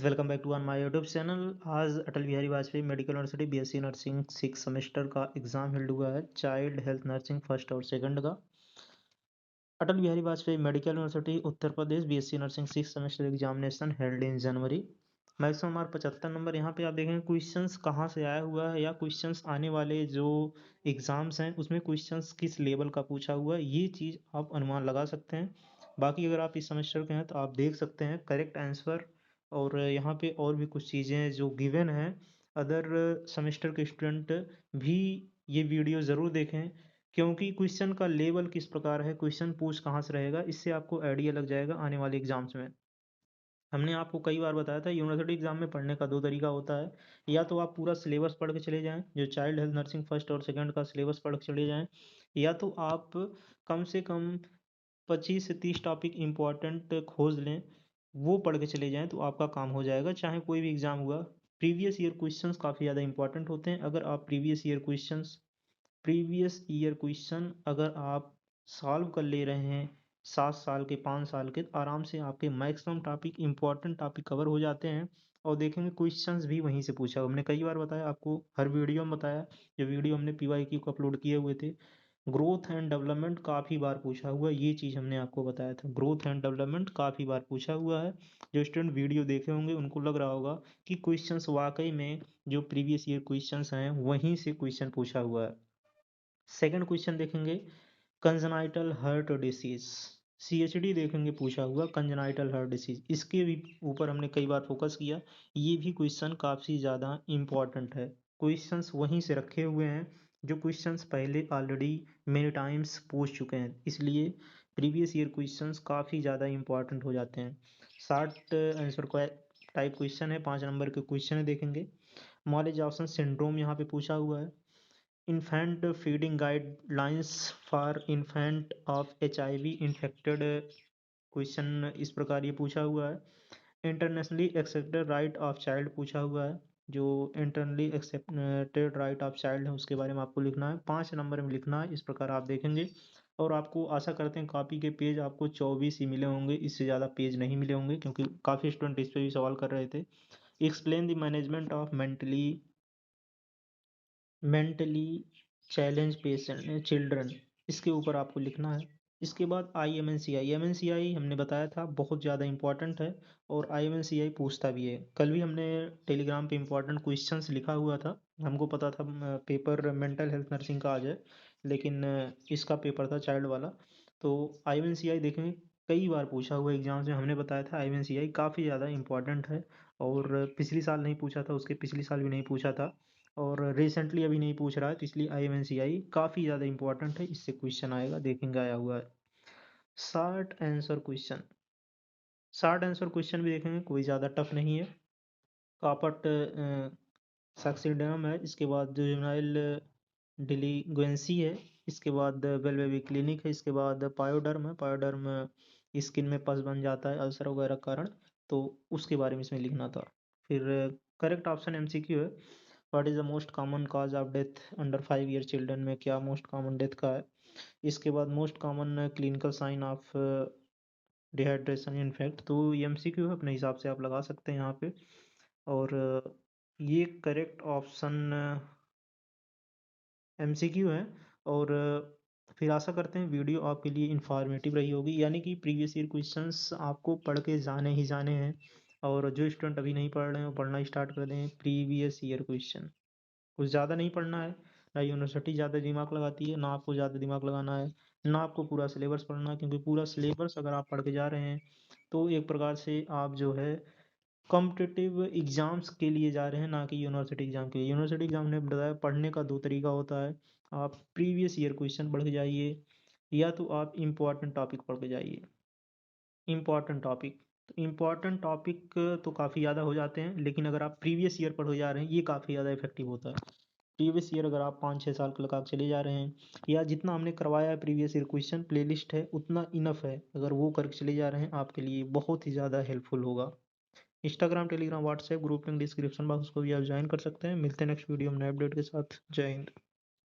Welcome back to on my YouTube channel. आज Atal Bihari Vajpayee medical university BSc nursing 6 semester का exam held हुआ है, child health nursing first और second का। Atal Bihari Vajpayee medical university Uttar Pradesh BSc nursing 6 semester examination held in January. Maximum mark 75 नंबर। यहाँ पे आप देखेंगे क्वेश्चंस कहाँ से आया हुआ है या क्वेश्चंस आने वाले जो एग्जाम्स हैं उसमें क्वेश्चंस किस लेवल का पूछा हुआ है, ये चीज़ आप अनुमान लगा सकते हैं। बाकी अगर आप इस सेमेस्टर के हैं तो आप देख सकते हैं करेक्ट आंसर, और यहाँ पे और भी कुछ चीज़ें जो गिवन हैं। अदर सेमेस्टर के स्टूडेंट भी ये वीडियो ज़रूर देखें, क्योंकि क्वेश्चन का लेवल किस प्रकार है, क्वेश्चन पूछ कहाँ से रहेगा, इससे आपको आइडिया लग जाएगा आने वाले एग्जाम्स में। हमने आपको कई बार बताया था यूनिवर्सिटी एग्जाम में पढ़ने का दो तरीका होता है। या तो आप पूरा सिलेबस पढ़ के चले जाएं, जो चाइल्ड हेल्थ नर्सिंग फर्स्ट और सेकंड का सिलेबस पढ़ के चले जाएं, या तो आप कम से कम 25 से 30 टॉपिक इम्पॉर्टेंट खोज लें, वो पढ़ के चले जाएं तो आपका काम हो जाएगा, चाहे कोई भी एग्ज़ाम हुआ। प्रीवियस ईयर क्वेश्चंस काफ़ी ज़्यादा इंपॉर्टेंट होते हैं। अगर आप प्रीवियस ईयर क्वेश्चन अगर आप सॉल्व कर ले रहे हैं 7 साल के 5 साल के, तो आराम से आपके maximum topic important topic cover हो जाते हैं। और देखेंगे क्वेश्चंस भी वहीं से पूछा हुआ। हमने कई बार बताया आपको, हर वीडियो में बताया, जो वीडियो हमने पीवाईक्यू को अपलोड किए हुए थे। ग्रोथ एंड डेवलपमेंट काफ़ी बार पूछा हुआ है, ये चीज़ हमने आपको बताया था। ग्रोथ एंड डेवलपमेंट काफ़ी बार पूछा हुआ है। जो स्टूडेंट वीडियो देखे होंगे उनको लग रहा होगा कि क्वेश्चंस वाकई में जो प्रीवियस ईयर क्वेश्चंस हैं वहीं से क्वेश्चन पूछा हुआ है। सेकंड क्वेश्चन देखेंगे, कंजनाइटल हार्ट डिसीज, सीएचडी देखेंगे पूछा हुआ, कंजनाइटल हार्ट डिसीज, इसके भी ऊपर हमने कई बार फोकस किया। ये भी क्वेश्चन काफ़ी ज़्यादा इम्पॉर्टेंट है। क्वेश्चंस वहीं से रखे हुए हैं जो क्वेश्चंस पहले ऑलरेडी मेनी टाइम्स पूछ चुके हैं, इसलिए प्रीवियस ईयर क्वेश्चंस काफ़ी ज़्यादा इम्पॉर्टेंट हो जाते हैं। 60 आंसर टाइप क्वेश्चन है, 5 नंबर के क्वेश्चन है। देखेंगे मॉलेज ऑप्शन सिंड्रोम यहाँ पे पूछा हुआ है। Infant feeding guidelines for infant of HIV infected, question इस प्रकार ये पूछा हुआ है। Internationally accepted right of child पूछा हुआ है। जो internally accepted right of child है उसके बारे में आपको लिखना है, 5 नंबर में लिखना है। इस प्रकार आप देखेंगे, और आपको आशा करते हैं कॉपी के पेज आपको 24 ही मिले होंगे, इससे ज़्यादा पेज नहीं मिले होंगे, क्योंकि काफ़ी स्टूडेंट इस पर भी सवाल कर रहे थे। Explain the management of mentally challenge patient children, इसके ऊपर आपको लिखना है। इसके बाद एमएनसीआई हमने बताया था बहुत ज़्यादा इंपॉर्टेंट है, और एमएनसीआई पूछता भी है। कल भी हमने टेलीग्राम पे इंपॉर्टेंट क्वेश्चंस लिखा हुआ था। हमको पता था पेपर मेंटल हेल्थ नर्सिंग का आ जाए, लेकिन इसका पेपर था चाइल्ड वाला। तो एमएनसीआई देखेंगे कई बार पूछा हुआ एग्जाम्स में, हमने बताया था एमएनसीआई काफ़ी ज़्यादा इंपॉर्टेंट है। और पिछली साल नहीं पूछा था, उसके पिछली साल भी नहीं पूछा था, और रिसेंटली अभी नहीं पूछ रहा है, तो इसलिए आईएमएनसीआई काफ़ी ज़्यादा इंपॉर्टेंट है, इससे क्वेश्चन आएगा, देखेंगे आया हुआ है। Short answer question, short answer question भी देखेंगे, कोई ज़्यादा टफ नहीं है। कापट सक्सीडम है, इसके बाद जुवेनाइल डिलीक्वेंसी है, इसके बाद वेल बेबी क्लिनिक है, इसके बाद पायोडर्म है। पायोडर्म स्किन में पस बन जाता है अल्सर वगैरह के कारण, तो उसके बारे में इसमें लिखना था। फिर करेक्ट ऑप्शन एमसीक्यू है। What is the most common cause of death under 5 year children में क्या मोस्ट कॉमन डेथ का है। इसके बाद most common clinical sign of dehydration in fact, तो ये एमसीक्यू है, अपने हिसाब से आप लगा सकते हैं यहाँ पे। और ये करेक्ट ऑप्शन एमसीक्यू है। और फिर आशा करते हैं वीडियो आपके लिए इंफॉर्मेटिव रही होगी, यानी कि प्रीवियस ईयर क्वेश्चंस आपको पढ़ के जाने ही जाने हैं। और जो स्टूडेंट अभी नहीं पढ़ रहे हैं वो पढ़ना स्टार्ट कर दें। प्रीवियस ईयर क्वेश्चन कुछ ज़्यादा नहीं पढ़ना है, ना यूनिवर्सिटी ज़्यादा दिमाग लगाती है, ना आपको ज़्यादा दिमाग लगाना है, ना आपको पूरा सिलेबस पढ़ना है, क्योंकि पूरा सिलेबस अगर आप पढ़ के जा रहे हैं तो एक प्रकार से आप जो है कॉम्पिटिटिव एग्जाम्स के लिए जा रहे हैं, ना कि यूनिवर्सिटी एग्जाम के लिए। यूनिवर्सिटी एग्जाम ने बताया पढ़ने का दो तरीका होता है, आप प्रीवियस ईयर क्वेश्चन पढ़ के जाइए, या तो आप इम्पॉर्टेंट टॉपिक पढ़ के जाइए। इम्पॉर्टेंट टॉपिक, तो इम्पॉर्टेंट टॉपिक तो काफ़ी ज़्यादा हो जाते हैं, लेकिन अगर आप प्रीवियस ईयर पढ़ के जा रहे हैं ये काफ़ी ज़्यादा इफेक्टिव होता है। प्रीवियस ईयर अगर आप 5-6 साल का लगा के चले जा रहे हैं, या जितना हमने करवाया है प्रीवियस ईयर क्वेश्चन प्लेलिस्ट है उतना इनफ है, अगर वो करके चले जा रहे हैं आपके लिए बहुत ही ज़्यादा हेल्पफुल होगा। Instagram, Telegram, WhatsApp group link description box को भी आप ज्वाइन कर सकते हैं। मिलते हैं नेक्स्ट वीडियो में नए अपडेट के साथ। जय हिंद।